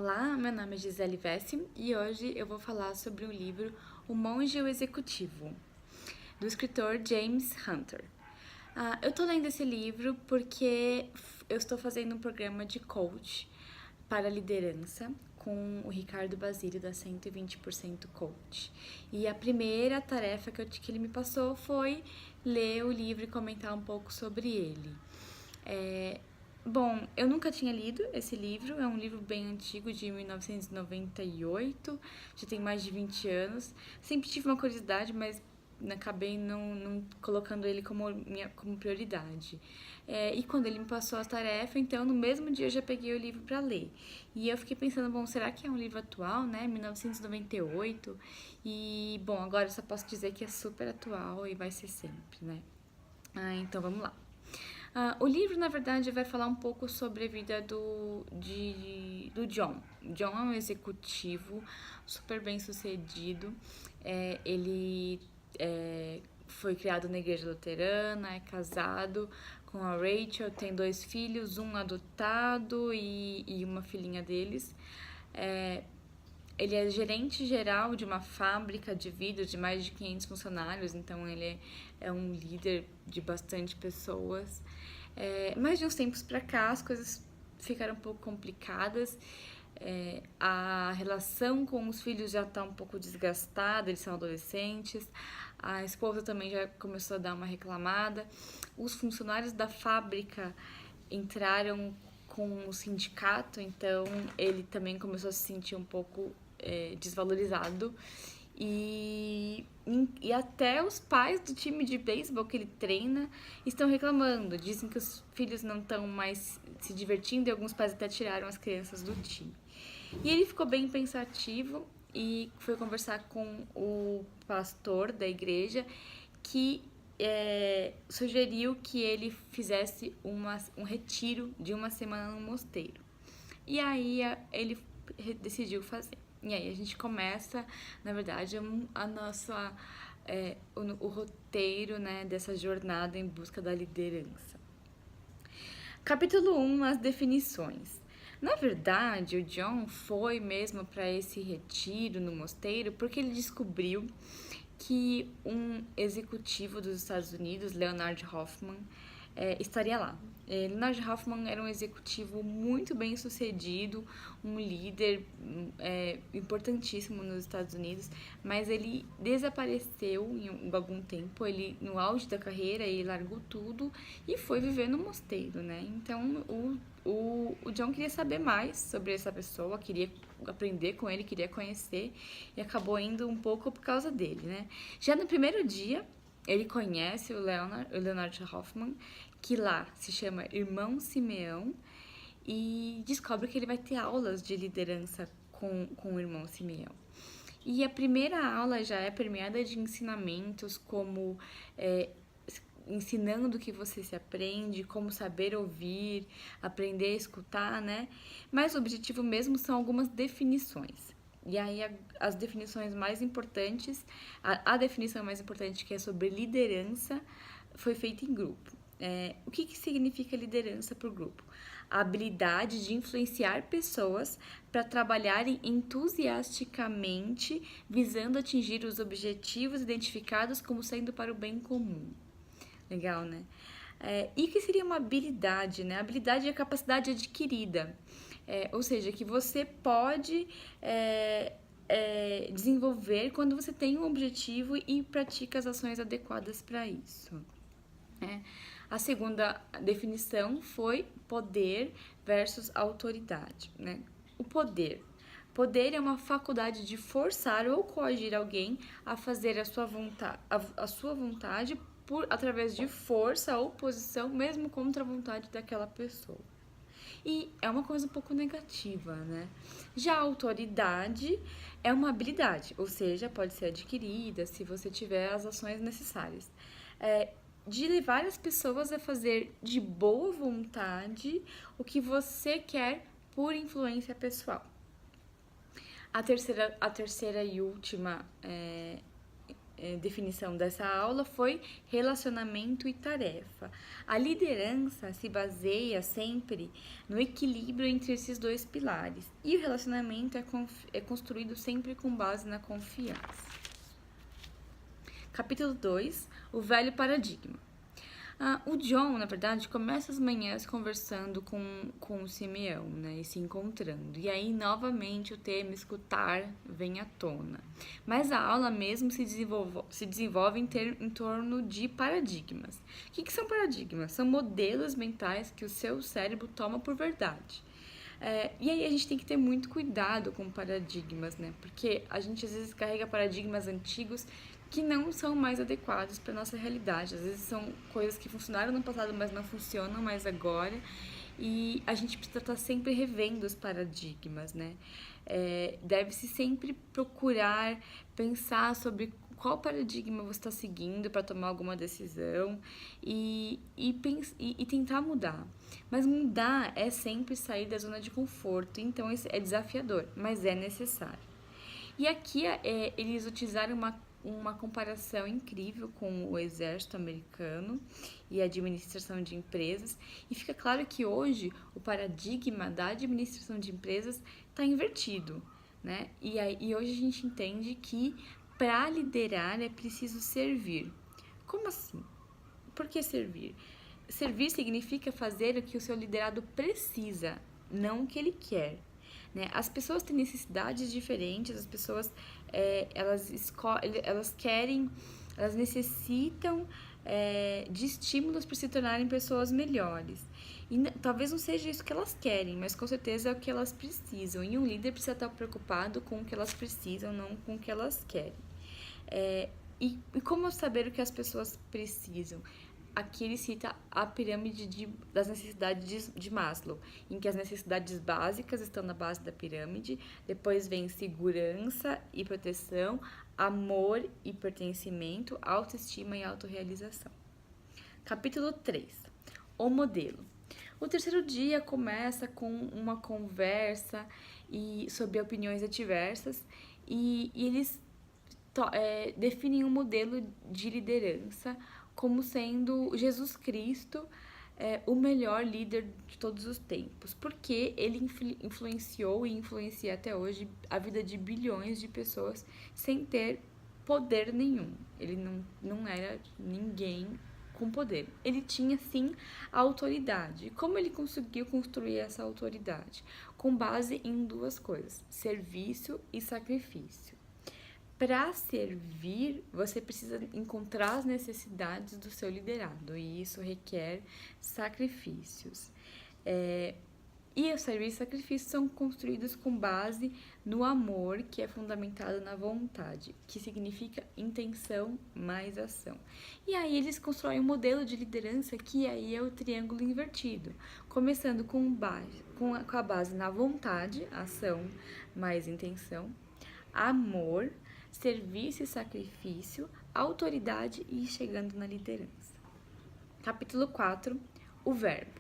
Olá, meu nome é Gisele Vessi e hoje eu vou falar sobre o livro O Monge e o Executivo, do escritor James Hunter. Eu tô lendo esse livro porque eu estou fazendo um programa de coach para liderança com o Ricardo Basílio da 120% Coach. E a primeira tarefa que ele me passou foi ler o livro e comentar um pouco sobre ele. Bom, eu nunca tinha lido esse livro, é um livro bem antigo, de 1998, já tem mais de 20 anos. Sempre tive uma curiosidade, mas acabei não colocando ele como prioridade. E quando ele me passou a tarefa, então no mesmo dia eu já peguei o livro para ler. E eu fiquei pensando, bom, será que é um livro atual, né? 1998. Bom, agora eu só posso dizer que é super atual e vai ser sempre, né? Então vamos lá. O livro, na verdade, vai falar um pouco sobre a vida do John. John é um executivo super bem sucedido. Ele foi criado na igreja luterana, é casado com a Rachel, tem 2 filhos, um adotado e uma filhinha deles. Ele é gerente geral de uma fábrica de vidros de mais de 500 funcionários, então ele é um líder de bastante pessoas. Mas de uns tempos para cá as coisas ficaram um pouco complicadas. A relação com os filhos já está um pouco desgastada, eles são adolescentes. A esposa também já começou a dar uma reclamada. Os funcionários da fábrica entraram com o sindicato, então ele também começou a se sentir um pouco desvalorizado. E até os pais do time de beisebol que ele treina estão reclamando. Dizem que os filhos não estão mais se divertindo e alguns pais até tiraram as crianças do time. E ele ficou bem pensativo e foi conversar com o pastor da igreja, que sugeriu que ele fizesse um retiro de uma semana no mosteiro. E aí ele decidiu fazer. E aí a gente começa, na verdade, o roteiro, né, dessa jornada em busca da liderança. Capítulo 1, as definições. Na verdade, o John foi mesmo para esse retiro no mosteiro porque ele descobriu que um executivo dos Estados Unidos, Leonard Hoffman, estaria lá. Leonard Hoffman era um executivo muito bem sucedido, um líder importantíssimo nos Estados Unidos, mas ele desapareceu em algum tempo. Ele, no auge da carreira, ele largou tudo e foi viver no mosteiro, né? Então o John queria saber mais sobre essa pessoa, queria aprender com ele, queria conhecer, e acabou indo um pouco por causa dele, né? Já no primeiro dia, ele conhece o Leonard Hoffman, que lá se chama Irmão Simeão, e descobre que ele vai ter aulas de liderança com o Irmão Simeão. E a primeira aula já é permeada de ensinamentos como ensinando o que você se aprende, como saber ouvir, aprender a escutar, né? Mas o objetivo mesmo são algumas definições. E aí as definições mais importantes, a definição mais importante, que é sobre liderança, foi feita em grupo. O que significa liderança para o grupo? A habilidade de influenciar pessoas para trabalharem entusiasticamente, visando atingir os objetivos identificados como sendo para o bem comum. Legal, né? E o que seria uma habilidade, né? A habilidade é a capacidade adquirida. Ou seja, que você pode desenvolver quando você tem um objetivo e pratica as ações adequadas para isso. A segunda definição foi poder versus autoridade, né? O poder. Poder é uma faculdade de forçar ou coagir alguém a fazer a sua vontade através de força ou posição, mesmo contra a vontade daquela pessoa. E é uma coisa um pouco negativa, né? Já a autoridade é uma habilidade, ou seja, pode ser adquirida se você tiver as ações necessárias. De levar as pessoas a fazer de boa vontade o que você quer por influência pessoal. A terceira e última definição dessa aula foi relacionamento e tarefa. A liderança se baseia sempre no equilíbrio entre esses dois pilares, e o relacionamento é construído sempre com base na confiança. Capítulo 2, o velho paradigma. O John, na verdade, começa as manhãs conversando com o Simeão, né, e se encontrando. E aí, novamente, o tema escutar vem à tona. Mas a aula mesmo se desenvolve em torno de paradigmas. O que são paradigmas? São modelos mentais que o seu cérebro toma por verdade. E aí a gente tem que ter muito cuidado com paradigmas, né? Porque a gente às vezes carrega paradigmas antigos que não são mais adequados para nossa realidade. Às vezes são coisas que funcionaram no passado, mas não funcionam mais agora. E a gente precisa estar sempre revendo os paradigmas, né? Deve-se sempre procurar pensar sobre qual paradigma você está seguindo para tomar alguma decisão e tentar mudar. Mas mudar é sempre sair da zona de conforto, então é desafiador, mas é necessário. E aqui eles utilizaram uma comparação incrível com o exército americano e a administração de empresas, e fica claro que hoje o paradigma da administração de empresas está invertido, né? E hoje a gente entende que para liderar é preciso servir. Como assim? Por que servir? Servir significa fazer o que o seu liderado precisa, não o que ele quer. Né? As pessoas têm necessidades diferentes, as pessoas elas necessitam de estímulos para se tornarem pessoas melhores. E talvez não seja isso que elas querem, mas com certeza é o que elas precisam. E um líder precisa estar preocupado com o que elas precisam, não com o que elas querem. E como saber o que as pessoas precisam? Aqui ele cita a pirâmide das necessidades de Maslow, em que as necessidades básicas estão na base da pirâmide, depois vem segurança e proteção, amor e pertencimento, autoestima e autorrealização. Capítulo 3, o modelo. O terceiro dia começa com uma conversa sobre opiniões adversas e eles definem um modelo de liderança como sendo Jesus Cristo o melhor líder de todos os tempos, porque ele influenciou e influencia até hoje a vida de bilhões de pessoas sem ter poder nenhum. Ele não era ninguém com poder. Ele tinha, sim, a autoridade. Como ele conseguiu construir essa autoridade? Com base em duas coisas: serviço e sacrifício. Para servir, você precisa encontrar as necessidades do seu liderado, e isso requer sacrifícios. E o serviço e sacrifício são construídos com base no amor, que é fundamentado na vontade, que significa intenção mais ação. E aí eles constroem um modelo de liderança que aí é o triângulo invertido, começando com a base na vontade, ação mais intenção, amor, serviço e sacrifício, autoridade e chegando na liderança. Capítulo 4, o verbo.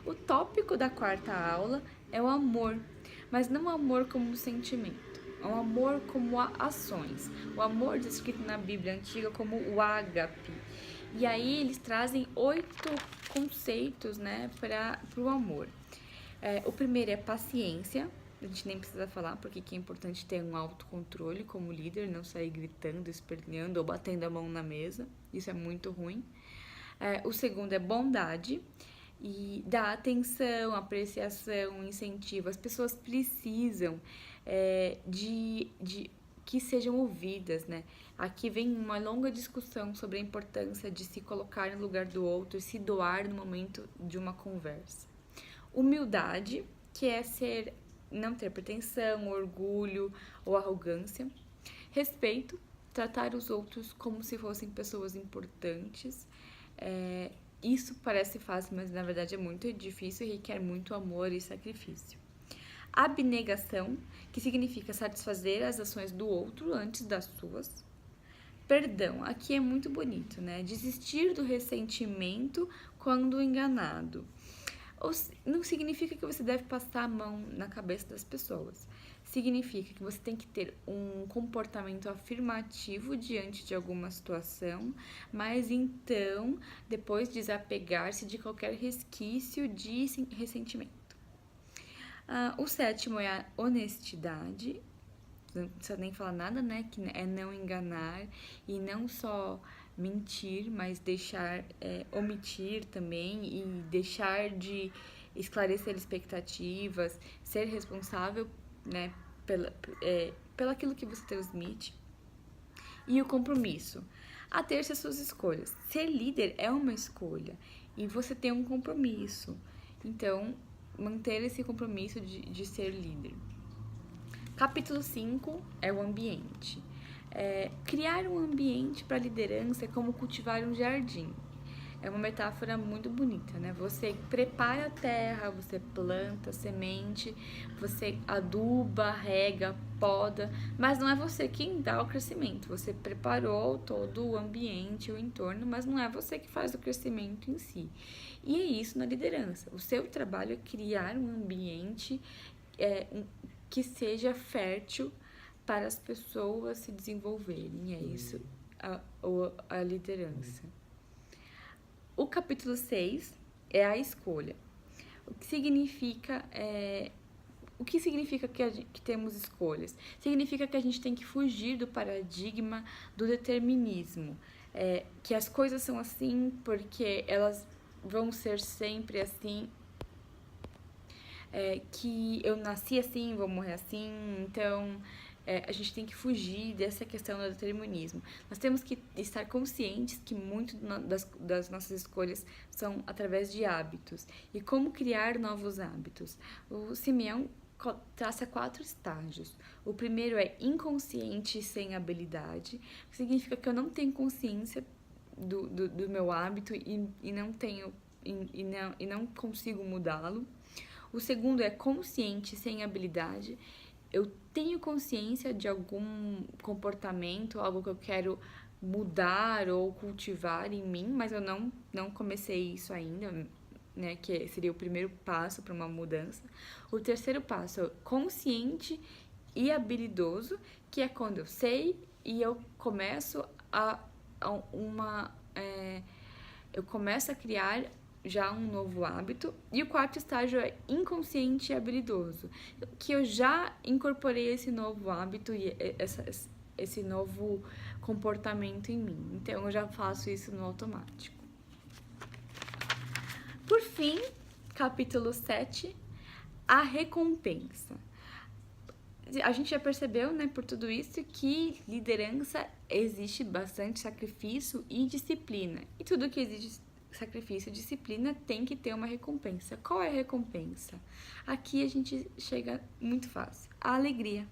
O tópico da quarta aula é o amor, mas não o amor como sentimento, é o amor como ações. O amor descrito na Bíblia Antiga como o ágape. E aí eles trazem 8 conceitos, né, para o amor. O primeiro é paciência. A gente nem precisa falar, porque é importante ter um autocontrole como líder, não sair gritando, esperneando ou batendo a mão na mesa. Isso é muito ruim. O segundo é bondade, e dar atenção, apreciação, incentivo. As pessoas precisam de que sejam ouvidas, né? Aqui vem uma longa discussão sobre a importância de se colocar no lugar do outro e se doar no momento de uma conversa. Humildade, que é não ter pretensão, orgulho ou arrogância. Respeito, tratar os outros como se fossem pessoas importantes. Isso parece fácil, mas na verdade é muito difícil e requer muito amor e sacrifício. Abnegação, que significa satisfazer as ações do outro antes das suas. Perdão, aqui é muito bonito, né? Desistir do ressentimento quando enganado. Não significa que você deve passar a mão na cabeça das pessoas. Significa que você tem que ter um comportamento afirmativo diante de alguma situação, mas então depois desapegar-se de qualquer resquício de ressentimento. O sétimo é a honestidade. Não precisa nem falar nada, né? Que é não enganar e não só mentir, mas deixar, omitir também e deixar de esclarecer expectativas, ser responsável, né, pelo aquilo que você transmite. E o compromisso, a ter as suas escolhas. Ser líder é uma escolha e você tem um compromisso. Então, manter esse compromisso de ser líder. Capítulo 5 é o ambiente. Criar um ambiente para liderança é como cultivar um jardim. É uma metáfora muito bonita, né? Você prepara a terra, você planta semente, você aduba, rega, poda, mas não é você quem dá o crescimento. Você preparou todo o ambiente, o entorno, mas não é você que faz o crescimento em si. E é isso na liderança. O seu trabalho é criar um ambiente que seja fértil para as pessoas se desenvolverem. É isso a liderança. O capítulo 6 é a escolha. O que significa que temos escolhas? Significa que a gente tem que fugir do paradigma do determinismo. Que as coisas são assim porque elas vão ser sempre assim. Que eu nasci assim, vou morrer assim, então a gente tem que fugir dessa questão do determinismo. Nós temos que estar conscientes que muito das nossas escolhas são através de hábitos. E como criar novos hábitos? O Simeão traça 4 estágios. O primeiro é inconsciente sem habilidade, que significa que eu não tenho consciência do meu hábito e não consigo mudá-lo. O segundo é consciente sem habilidade. Eu tenho consciência de algum comportamento, algo que eu quero mudar ou cultivar em mim, mas eu não comecei isso ainda, né? Que seria o primeiro passo para uma mudança. O terceiro passo é consciente e habilidoso, que é quando eu sei e eu começo eu começo a criar já um novo hábito. E o quarto estágio é inconsciente e habilidoso, que eu já incorporei esse novo hábito e esse novo comportamento em mim. Então, eu já faço isso no automático. Por fim, capítulo 7, a recompensa. A gente já percebeu, né, por tudo isso, que liderança existe bastante sacrifício e disciplina. E tudo que existe sacrifício e disciplina tem que ter uma recompensa. Qual é a recompensa? Aqui a gente chega muito fácil. A alegria.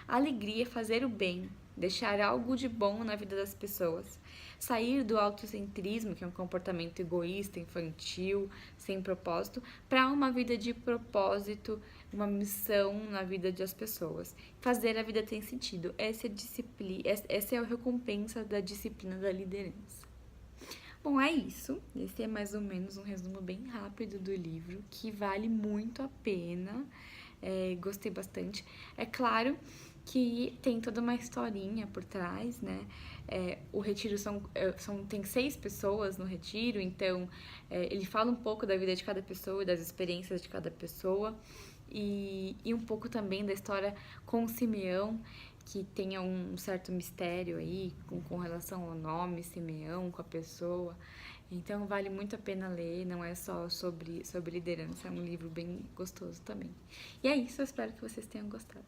A alegria é fazer o bem, deixar algo de bom na vida das pessoas. Sair do autocentrismo, que é um comportamento egoísta, infantil, sem propósito, para uma vida de propósito, uma missão na vida das pessoas. Fazer a vida ter sentido. Essa é a recompensa da disciplina da liderança. Bom, é isso. Esse é mais ou menos um resumo bem rápido do livro, que vale muito a pena. Gostei bastante. É claro que tem toda uma historinha por trás, né? O retiro tem 6 pessoas no retiro, então ele fala um pouco da vida de cada pessoa e das experiências de cada pessoa. E um pouco também da história com o Simeão, que tenha um certo mistério aí com relação ao nome Simeão, com a pessoa. Então vale muito a pena ler, não é só sobre liderança, é um livro bem gostoso também. E é isso, eu espero que vocês tenham gostado.